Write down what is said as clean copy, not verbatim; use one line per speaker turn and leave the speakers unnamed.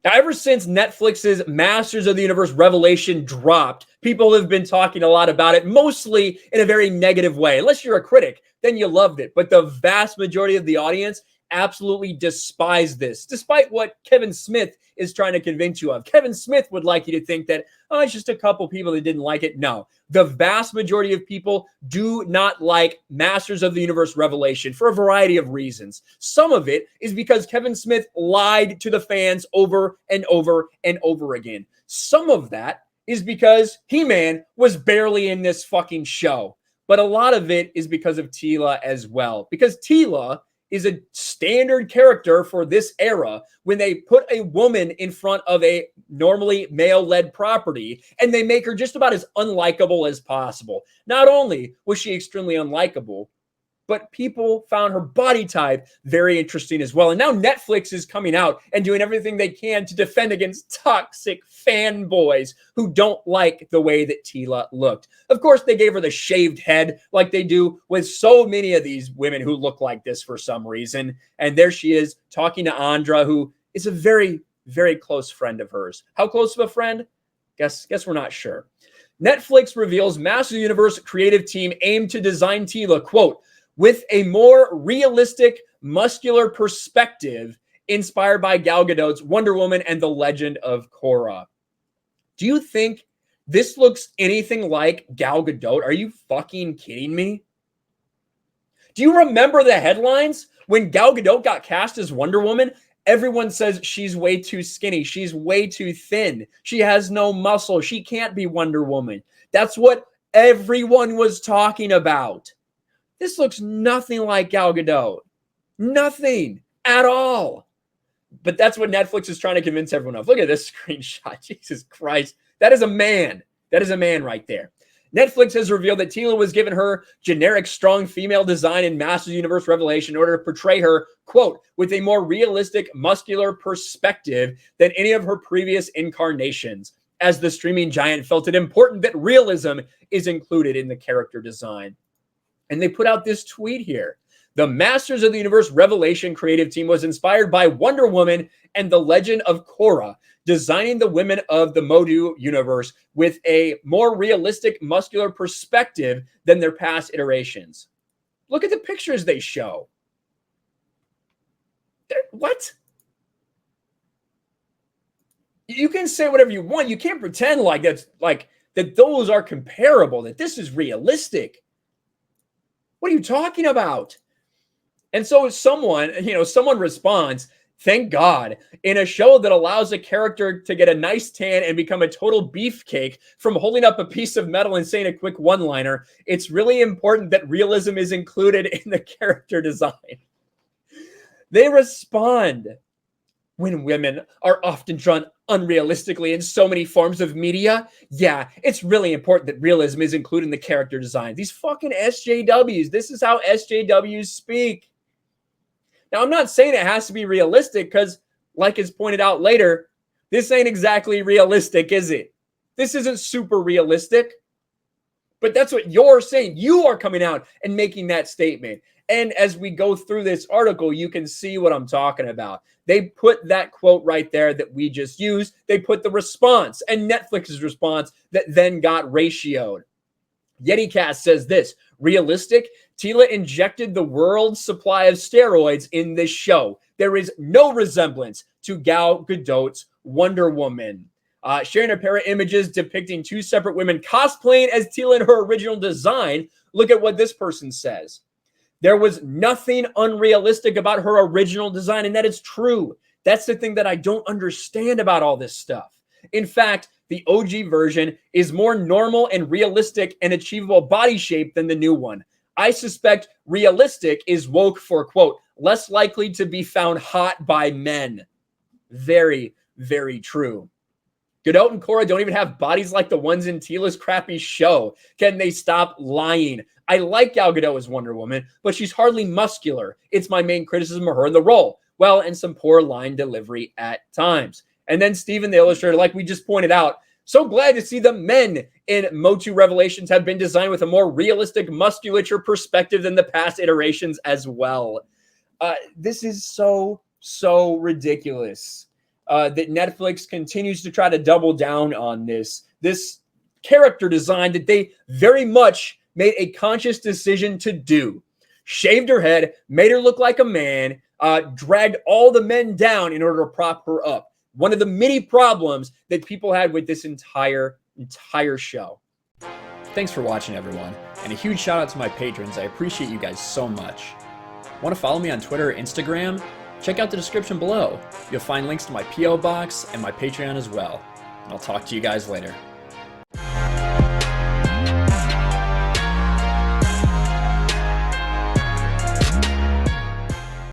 Now, ever since Netflix's Masters of the Universe Revelation dropped, people have been talking a lot about it, mostly in a very negative way. Unless you're a critic, then you loved it. But the vast majority of the audience absolutely despise this, despite what Kevin Smith is trying to convince you of. Kevin Smith would like you to think that, oh, it's just a couple people that didn't like it. No, the vast majority of people do not like Masters of the Universe Revelation for a variety of reasons. Some of it is because Kevin Smith lied to the fans over and over and over again. Some of that is because He-Man was barely in this fucking show. But a lot of it is because of Teela as well. Because Teela is a standard character for this era when they put a woman in front of a normally male-led property and they make her just about as unlikable as possible. Not only was she extremely unlikable, but people found her body type very interesting as well. And now Netflix is coming out and doing everything they can to defend against toxic fanboys who don't like the way that Teela looked. Of course, they gave her the shaved head like they do with so many of these women who look like this for some reason. And there she is talking to Andra, who is a very, very close friend of hers. How close of a friend? Guess we're not sure. Netflix reveals Masters of the Universe creative team aimed to design Teela, quote, with a more realistic, muscular perspective inspired by Gal Gadot's Wonder Woman and the Legend of Korra. Do you think this looks anything like Gal Gadot? Are you fucking kidding me? Do you remember the headlines? When Gal Gadot got cast as Wonder Woman, everyone says she's way too skinny. She's way too thin. She has no muscle. She can't be Wonder Woman. That's what everyone was talking about. This looks nothing like Gal Gadot. Nothing at all. But that's what Netflix is trying to convince everyone of. Look at this screenshot. Jesus Christ. That is a man. That is a man right there. Netflix has revealed that Teela was given her generic strong female design in Masters of the Universe Revelation in order to portray her, quote, with a more realistic, muscular perspective than any of her previous incarnations, as the streaming giant felt it important that realism is included in the character design. And they put out this tweet here. The Masters of the Universe Revelation creative team was inspired by Wonder Woman and the Legend of Korra, designing the women of the Modu universe with a more realistic, muscular perspective than their past iterations. Look at the pictures they show. What? You can say whatever you want. You can't pretend like that those are comparable, that this is realistic. What are you talking about? And so someone responds, thank God, in a show that allows a character to get a nice tan and become a total beefcake from holding up a piece of metal and saying a quick one-liner, it's really important that realism is included in the character design. They respond, when women are often drawn unrealistically in so many forms of media, yeah, it's really important that realism is included in the character design. These fucking SJWs, this is how SJWs speak. Now, I'm not saying it has to be realistic because, like is pointed out later, this ain't exactly realistic, is it? This isn't super realistic. But that's what you're saying. You are coming out and making that statement. And as we go through this article, you can see what I'm talking about. They put that quote right there that we just used. They put the response and Netflix's response that then got ratioed. YetiCast says this, realistic, Teela injected the world's supply of steroids in this show. There is no resemblance to Gal Gadot's Wonder Woman. Sharing a pair of images depicting two separate women cosplaying as Teela in her original design. Look at what this person says. There was nothing unrealistic about her original design, and that is true. That's the thing that I don't understand about all this stuff. In fact, the OG version is more normal and realistic and achievable body shape than the new one. I suspect realistic is woke for, quote, less likely to be found hot by men. Very, very true. Gadot and Korra don't even have bodies like the ones in Teela's crappy show. Can they stop lying? I like Gal Gadot as Wonder Woman, but she's hardly muscular. It's my main criticism of her in the role. Well, and some poor line delivery at times. And then Steven, the illustrator, like we just pointed out, so glad to see the men in Motu Revelations have been designed with a more realistic musculature perspective than the past iterations as well. This is so ridiculous. that Netflix continues to try to double down on this character design that they very much made a conscious decision to do. Shaved her head, made her look like a man, dragged all the men down in order to prop her up. One of the many problems that people had with this entire show. Thanks for watching, everyone, and a huge shout out to my patrons. I appreciate you guys so much. Want to follow me on Twitter or Instagram? Check out the description below. You'll find links to my P.O. box and my Patreon as well. And I'll talk to you guys later.